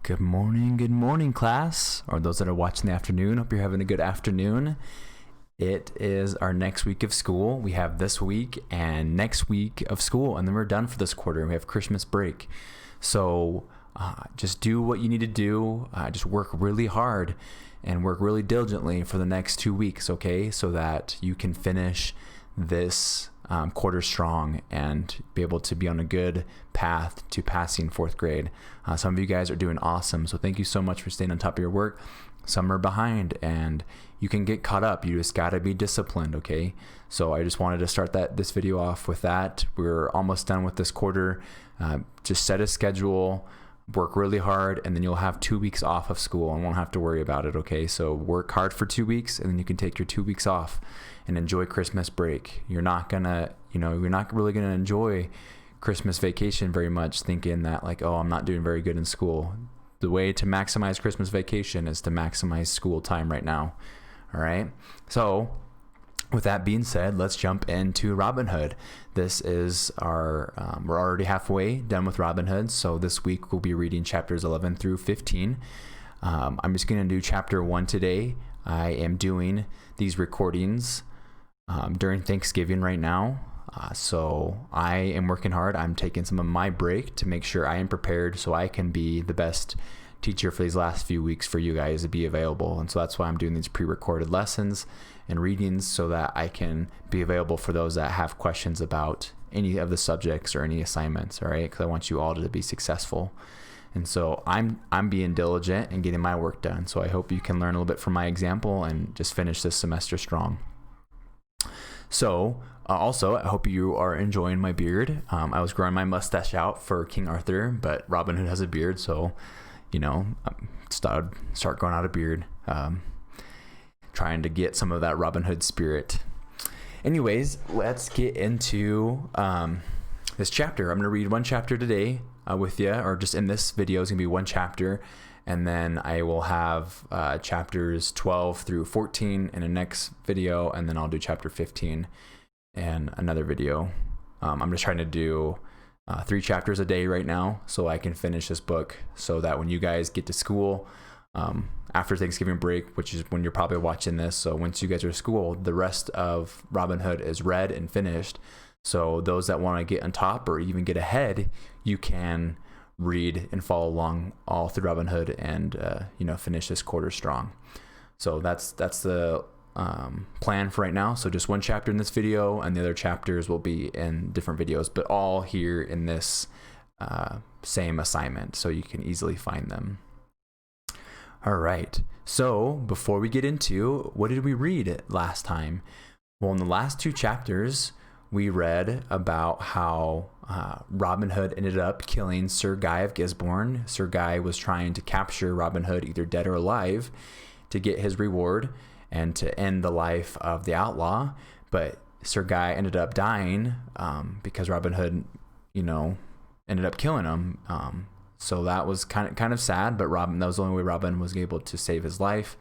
Good morning, class, or those that are watching the afternoon. Hope you're having a good afternoon. It is our next week of school. We have this week and next week of school, and then we're done for this quarter. We have Christmas break. So just do what you need to do. Just work really hard and work really diligently for the next 2 weeks, okay? So that you can finish this quarter strong and be able to be on a good path to passing fourth grade. Some of you guys are doing awesome, so thank you so much for staying on top of your work. Some are behind, and you can get caught up. You just got to be disciplined, okay? So I just wanted to start this video off with that. We're almost done with this quarter. Just set a schedule, work really hard, and then you'll have 2 weeks off of school and won't have to worry about it, okay? So work hard for 2 weeks, and then you can take your 2 weeks off and enjoy Christmas break. You're not really gonna enjoy Christmas vacation very much, thinking that like, oh, I'm not doing very good in school. The way to maximize Christmas vacation is to maximize school time right now. All right. So with that being said, let's jump into Robin Hood. This is our, we're already halfway done with Robin Hood. So this week we'll be reading chapters 11 through 15. I'm just going to do chapter 1 today. I am doing these recordings during Thanksgiving right now. So I am working hard. I'm taking some of my break to make sure I am prepared so I can be the best teacher for these last few weeks for you guys to be available. And so that's why I'm doing these pre-recorded lessons and readings so that I can be available for those that have questions about any of the subjects or any assignments, all right? Because I want you all to be successful. And so I'm being diligent and getting my work done. So I hope you can learn a little bit from my example and just finish this semester strong. So also, I hope you are enjoying my beard. I was growing my mustache out for King Arthur, but Robin Hood has a beard, so, start growing out a beard, trying to get some of that Robin Hood spirit. Anyways, let's get into this chapter. I'm going to read one chapter today with you, or just in this video is going to be one chapter, and then I will have chapters 12 through 14 in the next video, and then I'll do chapter 15 and another video. I'm just trying to do 3 chapters a day right now so I can finish this book so that when you guys get to school after Thanksgiving break, which is when you're probably watching this, so once you guys are at school, the rest of Robin Hood is read and finished. So those that want to get on top or even get ahead, you can read and follow along all through Robin Hood and finish this quarter strong. So that's the plan for right now. So just one chapter in this video, and the other chapters will be in different videos, but all here in this same assignment, so you can easily find them. All right. So before we get into what did we read last time? Well, in the last 2 chapters, we read about how Robin Hood ended up killing Sir Guy of Gisborne. Sir Guy was trying to capture Robin Hood, either dead or alive, to get his reward and to end the life of the outlaw. But Sir Guy ended up dying because Robin Hood, ended up killing him. So that was kind of sad, but that was the only way Robin was able to save his life.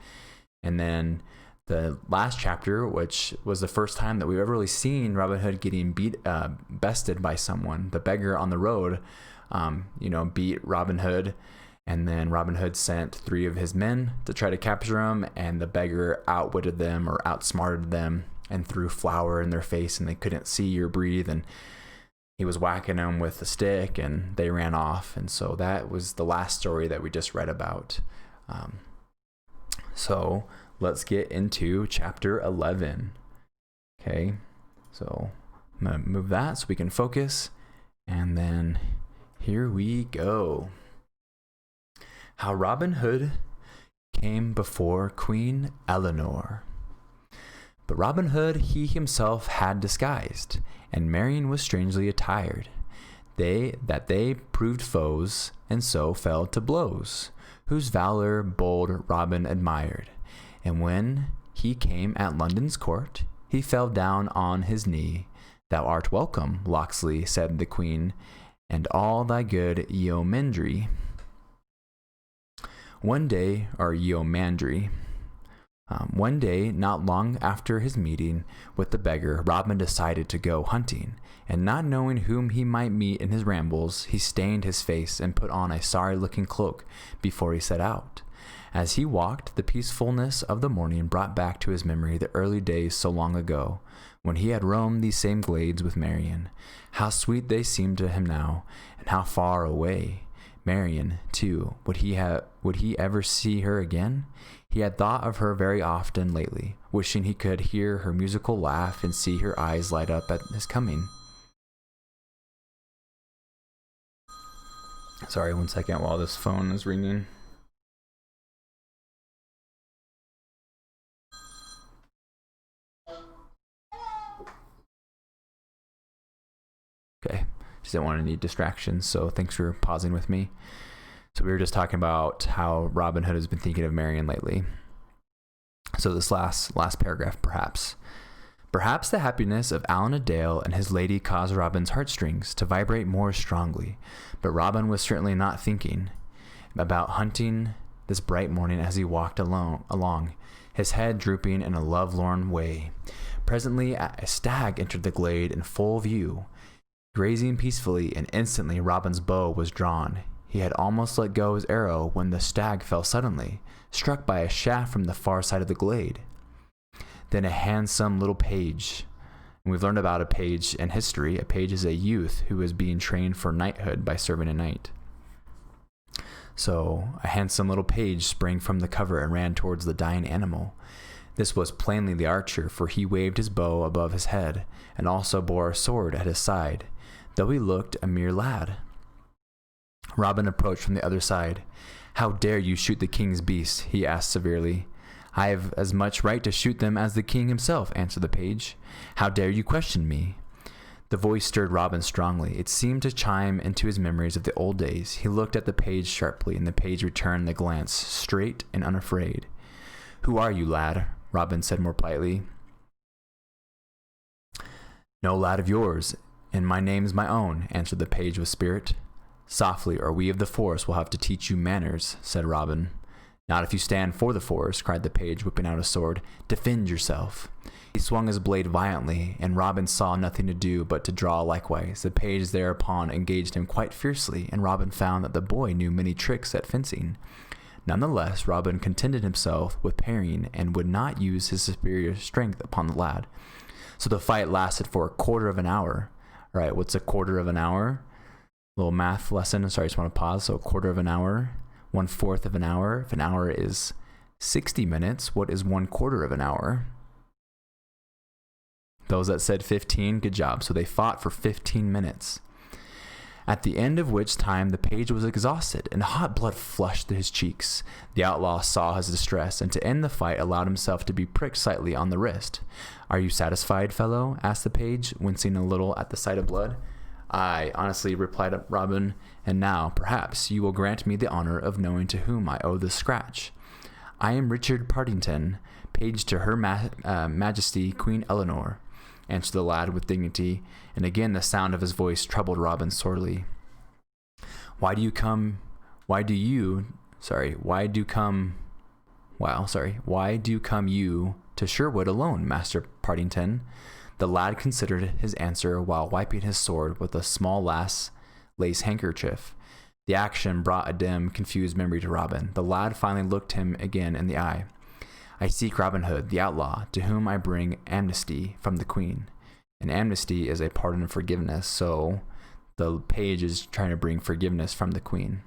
And then the last chapter, which was the first time that we've ever really seen Robin Hood getting bested by someone. The beggar on the road, beat Robin Hood, and then Robin Hood sent 3 of his men to try to capture him, and the beggar outwitted them or outsmarted them and threw flour in their face, and they couldn't see or breathe, and he was whacking them with a stick, and they ran off. And so that was the last story that we just read about. So let's get into chapter 11. Okay, so I'm going to move that so we can focus. And then here we go. How Robin Hood came before Queen Eleanor. But Robin Hood he himself had disguised, and Marian was strangely attired. They proved foes, and so fell to blows, whose valor bold Robin admired. And when he came at London's court, he fell down on his knee. Thou art welcome, Locksley, said the queen, and all thy good yeomanry. One day, or yeomanry, One day, not long after his meeting with the beggar, Robin decided to go hunting, and not knowing whom he might meet in his rambles, he stained his face and put on a sorry-looking cloak before he set out. As he walked, the peacefulness of the morning brought back to his memory the early days so long ago, when he had roamed these same glades with Marian. How sweet they seemed to him now, and how far away. Marian, too, would he ever see her again? He had thought of her very often lately, wishing he could hear her musical laugh and see her eyes light up at his coming. Sorry, 1 second while this phone is ringing. Okay, just didn't want any distractions, so thanks for pausing with me. So we were just talking about how Robin Hood has been thinking of Marian lately. So this last paragraph, perhaps the happiness of Allen a Dale and his lady caused Robin's heartstrings to vibrate more strongly, but Robin was certainly not thinking about hunting this bright morning as he walked along, his head drooping in a lovelorn way. Presently a stag entered the glade in full view, grazing peacefully, and instantly Robin's bow was drawn. He had almost let go his arrow when the stag fell suddenly, struck by a shaft from the far side of the glade. Then a handsome little page, and we've learned about a page in history. A page is a youth who is being trained for knighthood by serving a knight. So a handsome little page sprang from the cover and ran towards the dying animal. This was plainly the archer, for he waved his bow above his head, and also bore a sword at his side, though he looked a mere lad. Robin approached from the other side. "How dare you shoot the king's beasts?" he asked severely. "I have as much right to shoot them as the king himself," answered the page. "How dare you question me?" The voice stirred Robin strongly. It seemed to chime into his memories of the old days. He looked at the page sharply, and the page returned the glance, straight and unafraid. "Who are you, lad?" Robin said more politely. "No lad of yours, and my name's my own," answered the page with spirit. "Softly, or we of the forest will have to teach you manners," said Robin. "Not if you stand for the forest," cried the page, whipping out a sword. "Defend yourself." He swung his blade violently, and Robin saw nothing to do but to draw likewise. The page thereupon engaged him quite fiercely, and Robin found that the boy knew many tricks at fencing. Nonetheless, Robin contented himself with parrying and would not use his superior strength upon the lad. So the fight lasted for a quarter of an hour. All right, what's a quarter of an hour? Little math lesson. Sorry, I just want to pause. So a quarter of an hour, 1/4 of an hour. If an hour is 60 minutes, what is 1/4 of an hour? Those that said 15, good job. So they fought for 15 minutes. At the end of which time the page was exhausted, and hot blood flushed to his cheeks. The outlaw saw his distress, and to end the fight allowed himself to be pricked slightly on the wrist. "Are you satisfied, fellow?" asked the page, wincing a little at the sight of blood. "Aye, honestly," replied Robin, "and now, perhaps, you will grant me the honor of knowing to whom I owe this scratch." "I am Richard Partington, page to her Majesty Queen Eleanor," answered the lad with dignity, and again the sound of his voice troubled Robin sorely. Why do come you to Sherwood alone, Master Partington?" The lad considered his answer while wiping his sword with a small lace handkerchief. The action brought a dim, confused memory to Robin. The lad finally looked him again in the eye. "I seek Robin Hood, the outlaw, to whom I bring amnesty from the Queen." And amnesty is a pardon and forgiveness, so the page is trying to bring forgiveness from the Queen.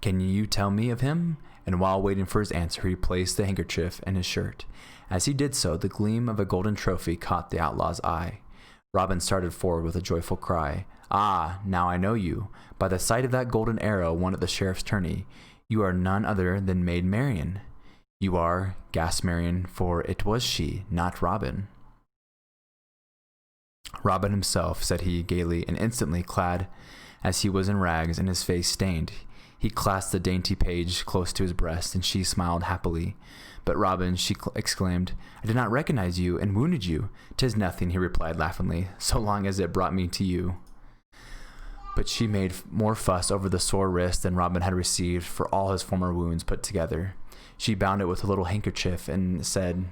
"Can you tell me of him?" And while waiting for his answer, he placed the handkerchief in his shirt. As he did so, the gleam of a golden trophy caught the outlaw's eye. Robin started forward with a joyful cry. "Ah, now I know you. By the sight of that golden arrow won at the sheriff's tourney, you are none other than Maid Marian." "You are," gasped Marian, for it was she, not Robin. "Robin himself," said he gaily, and instantly, clad as he was in rags and his face stained, he clasped the dainty page close to his breast, and she smiled happily. "But Robin," she exclaimed, "I did not recognize you, and wounded you." "'Tis nothing," he replied laughingly, "so long as it brought me to you." But she made more fuss over the sore wrist than Robin had received for all his former wounds put together. She bound it with a little handkerchief and said,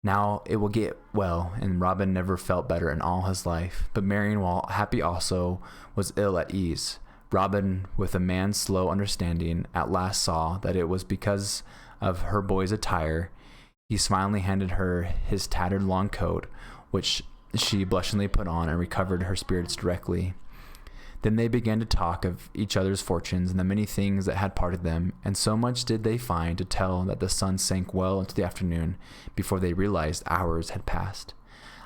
"Now it will get well." And Robin never felt better in all his life. But Marian, while happy also, was ill at ease. Robin, with a man's slow understanding, at last saw that it was because of her boy's attire. He smilingly handed her his tattered long coat, which she blushingly put on, and recovered her spirits directly. Then they began to talk of each other's fortunes and the many things that had parted them, and so much did they find to tell that the sun sank well into the afternoon before they realized hours had passed.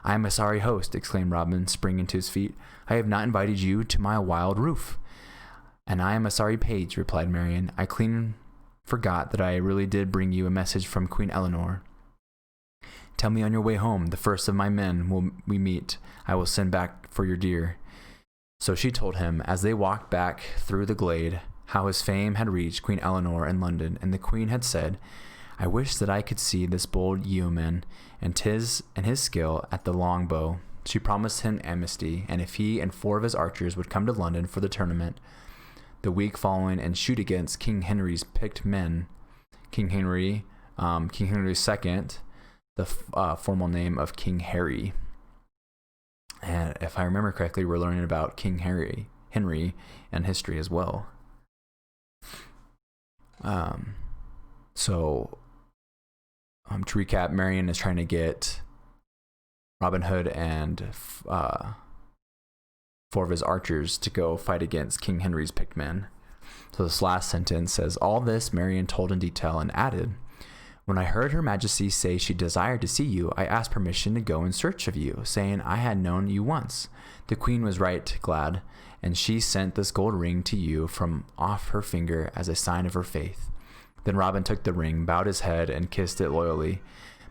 "I am a sorry host," exclaimed Robin, springing to his feet. "I have not invited you to my wild roof." "And I am a sorry page," replied Marian. "I clean forgot that I really did bring you a message from Queen Eleanor. Tell me on your way home, the first of my men we meet, I will send back for your deer." So she told him, as they walked back through the glade, how his fame had reached Queen Eleanor in London, and the queen had said, "I wish that I could see this bold yeoman and his skill at the long bow." She promised him amnesty, and if he and 4 of his archers would come to London for the tournament the week following and shoot against King Henry's picked men, King Henry II, the formal name of King Harry. And if I remember correctly, we're learning about King Henry and history as well. So to recap, Marian is trying to get Robin Hood and 4 of his archers to go fight against King Henry's picked men. So this last sentence says, "All this Marian told in detail and added, when I heard Her Majesty say she desired to see you, I asked permission to go in search of you, saying I had known you once. The queen was right glad, and she sent this gold ring to you from off her finger as a sign of her faith." Then Robin took the ring, bowed his head, and kissed it loyally.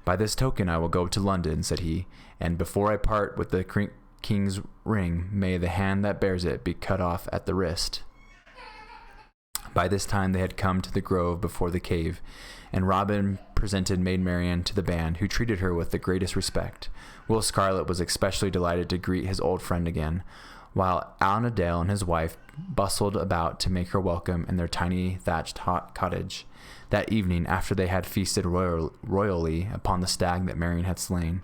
"By this token I will go to London," said he, "and before I part with the king's ring, may the hand that bears it be cut off at the wrist." By this time they had come to the grove before the cave, and Robin presented Maid Marian to the band, who treated her with the greatest respect. Will Scarlet was especially delighted to greet his old friend again, while Alan a Dale and his wife bustled about to make her welcome in their tiny thatched cottage. That evening, after they had feasted royally upon the stag that Marian had slain,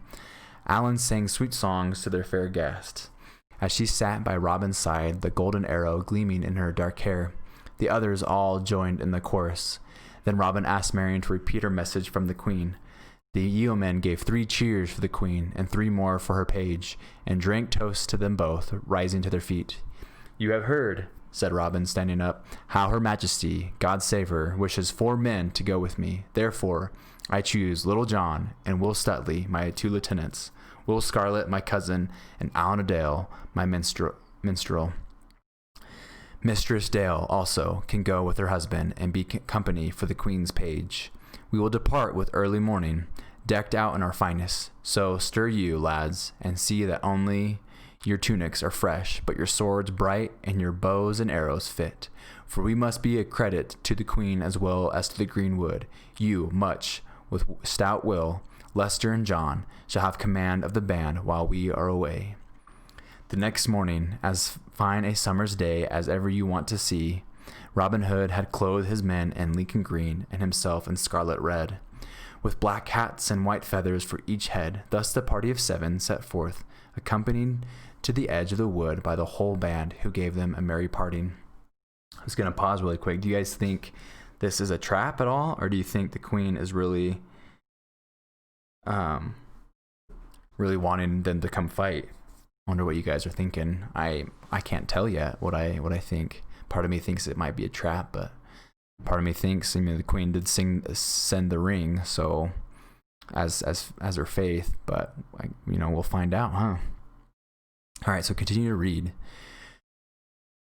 Alan sang sweet songs to their fair guest. As she sat by Robin's side, the golden arrow gleaming in her dark hair, the others all joined in the chorus. Then Robin asked Marian to repeat her message from the queen. The yeomen gave 3 cheers for the queen and 3 more for her page, and drank toasts to them both, rising to their feet. "You have heard," said Robin, standing up, "how Her Majesty, God save her, wishes 4 men to go with me. Therefore, I choose Little John and Will Stuteley, my 2 lieutenants, Will Scarlet, my cousin, and Alan a Dale, my minstrel. Mistress Dale also can go with her husband and be company for the queen's page. We will depart with early morning, decked out in our finest. So stir you, lads, and see that only your tunics are fresh, but your swords bright, and your bows and arrows fit. For we must be a credit to the queen as well as to the greenwood. You, Much, with stout Will, Lester, and John, shall have command of the band while we are away." The next morning, as fine a summer's day as ever you want to see, Robin Hood had clothed his men in Lincoln green and himself in scarlet red, with black hats and white feathers for each head. Thus the party of 7 set forth, accompanied to the edge of the wood by the whole band, who gave them a merry parting. I was going to pause really quick. Do you guys think this is a trap at all, or do you think the queen is really wanting them to come fight? I wonder what you guys are thinking. I can't tell yet what I think. Part of me thinks it might be a trap, but part of me thinks, the queen did send the ring, so as her faith, but we'll find out, huh? All right, so continue to read.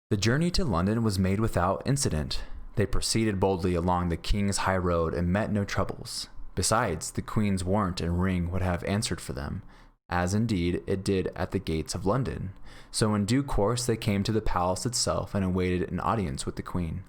The journey to London was made without incident. They proceeded boldly along the king's high road and met no troubles. Besides, the queen's warrant and ring would have answered for them, as indeed it did at the gates of London. So in due course they came to the palace itself and awaited an audience with the queen.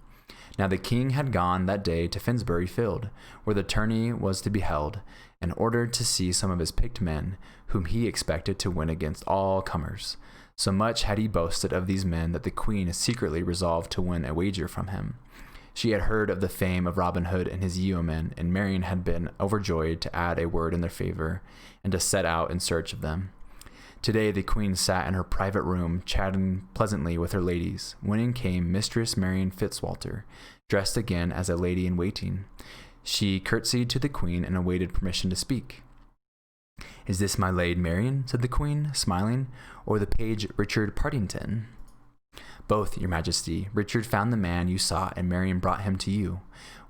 Now the king had gone that day to Finsbury Field, where the tourney was to be held, and ordered to see some of his picked men, whom he expected to win against all comers. So much had he boasted of these men that the queen secretly resolved to win a wager from him. She had heard of the fame of Robin Hood and his yeomen, and Marian had been overjoyed to add a word in their favor and to set out in search of them. Today the queen sat in her private room, chatting pleasantly with her ladies, when in came Mistress Marian Fitzwalter, dressed again as a lady in waiting. She curtsied to the queen and awaited permission to speak. "Is this my Lady Marian," said the queen, smiling, "or the page Richard Partington?" "Both, your majesty. Richard found the man you sought, and Marian brought him to you."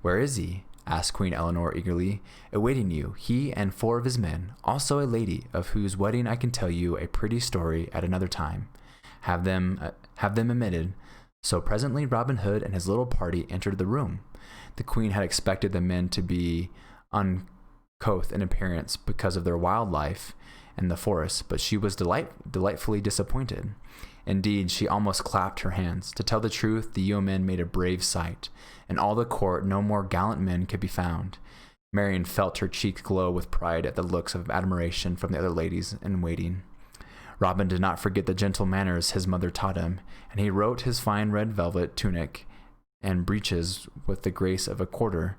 "Where is he?" asked Queen Eleanor eagerly. "Awaiting you, he and 4 of his men, also a lady, of whose wedding I can tell you a pretty story at another time. Have them admitted." So presently Robin Hood and his little party entered the room. The queen had expected the men to be uncouth in appearance because of their wild life in the forest, but she was delightfully disappointed. Indeed, she almost clapped her hands. To tell the truth, the yeomen made a brave sight. In all the court no more gallant men could be found. Marian felt her cheeks glow with pride at the looks of admiration from the other ladies in waiting. Robin did not forget the gentle manners his mother taught him, and he wrote his fine red velvet tunic and breeches with the grace of a courtier.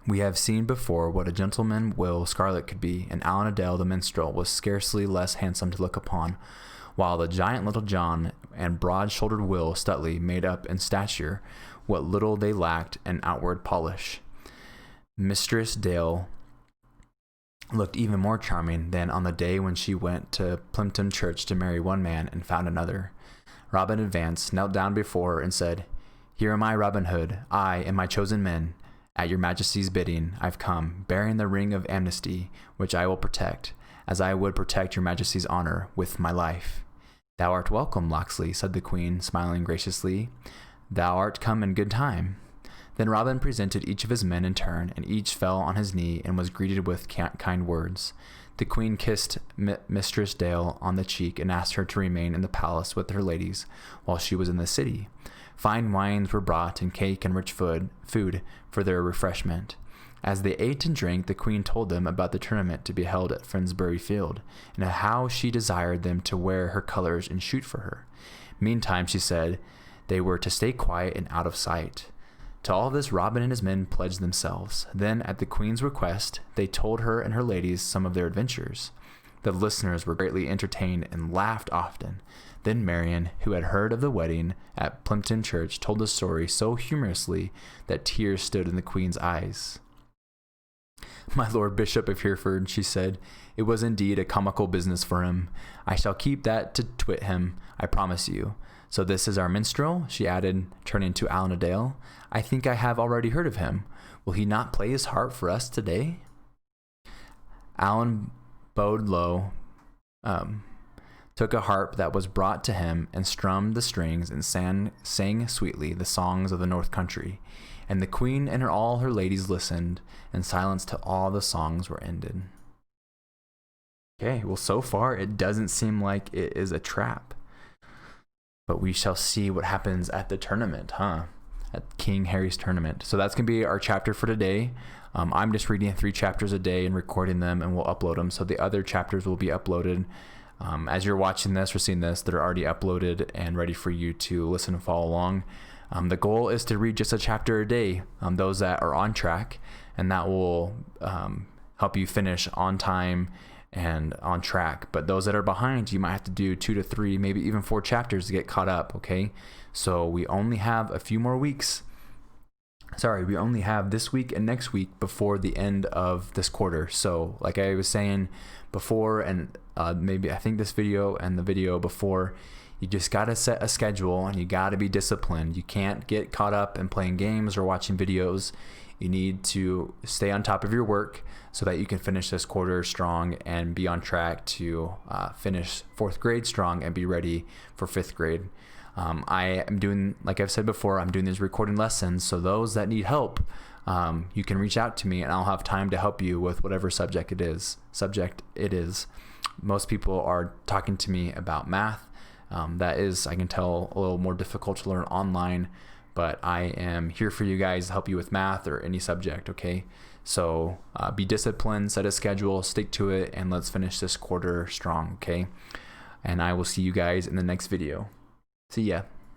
We have seen before what a gentleman Will Scarlet could be, and Alan Adale the minstrel was scarcely less handsome to look upon, while the giant Little John and broad-shouldered Will Stuteley made up in stature what little they lacked in outward polish. Mistress Dale looked even more charming than on the day when she went to Plympton Church to marry one man and found another. Robin advanced, knelt down before her, and said, "Here am I, Robin Hood, I and my chosen men. At your majesty's bidding I've come, bearing the ring of amnesty, which I will protect, as I would protect your majesty's honor, with my life." "Thou art welcome, Locksley," said the queen, smiling graciously. "Thou art come in good time." Then Robin presented each of his men in turn, and each fell on his knee and was greeted with kind words. The queen kissed Mistress Dale on the cheek and asked her to remain in the palace with her ladies while she was in the city. Fine wines were brought, and cake and rich food for their refreshment. As they ate and drank, the queen told them about the tournament to be held at Finsbury Field, and how she desired them to wear her colors and shoot for her. Meantime, she said, they were to stay quiet and out of sight. To all this Robin and his men pledged themselves. Then, at the queen's request, they told her and her ladies some of their adventures. The listeners were greatly entertained and laughed often. Then Marian, who had heard of the wedding at Plympton Church, told the story so humorously that tears stood in the queen's eyes. "My Lord Bishop of Hereford," she said, "it was indeed a comical business for him. I shall keep that to twit him, I promise you. So this is our minstrel," she added, turning to Alan Adale. "I think I have already heard of him. Will he not play his harp for us today?" Alan bowed low, took a harp that was brought to him, and strummed the strings and sang sweetly the songs of the North Country. And the queen and all her ladies listened in silence till all the songs were ended. Okay, well, so far it doesn't seem like it is a trap. But we shall see what happens at the tournament, at King Harry's tournament. So that's going to be our chapter for today. I'm just reading 3 chapters a day and recording them, and we'll upload them. So the other chapters will be uploaded. As you're watching this or seeing this, they're already uploaded and ready for you to listen and follow along. The goal is to read just a chapter a day, those that are on track, and that will help you finish on time and on track. But those that are behind, you might have to do 2 to 3, maybe even 4 chapters to get caught up, okay? So we only have a few more weeks. We only have this week and next week before the end of this quarter. So like I was saying before, and maybe I think this video and the video before, you just got to set a schedule and you got to be disciplined. You can't get caught up in playing games or watching videos. You need to stay on top of your work so that you can finish this quarter strong and be on track to finish 4th grade strong and be ready for 5th grade. I am doing, like I've said before, I'm doing these recording lessons. So those that need help, you can reach out to me and I'll have time to help you with whatever subject it is. Most people are talking to me about math. That is, I can tell, a little more difficult to learn online, but I am here for you guys to help you with math or any subject, okay? So be disciplined, set a schedule, stick to it, and let's finish this quarter strong, okay? And I will see you guys in the next video. See ya.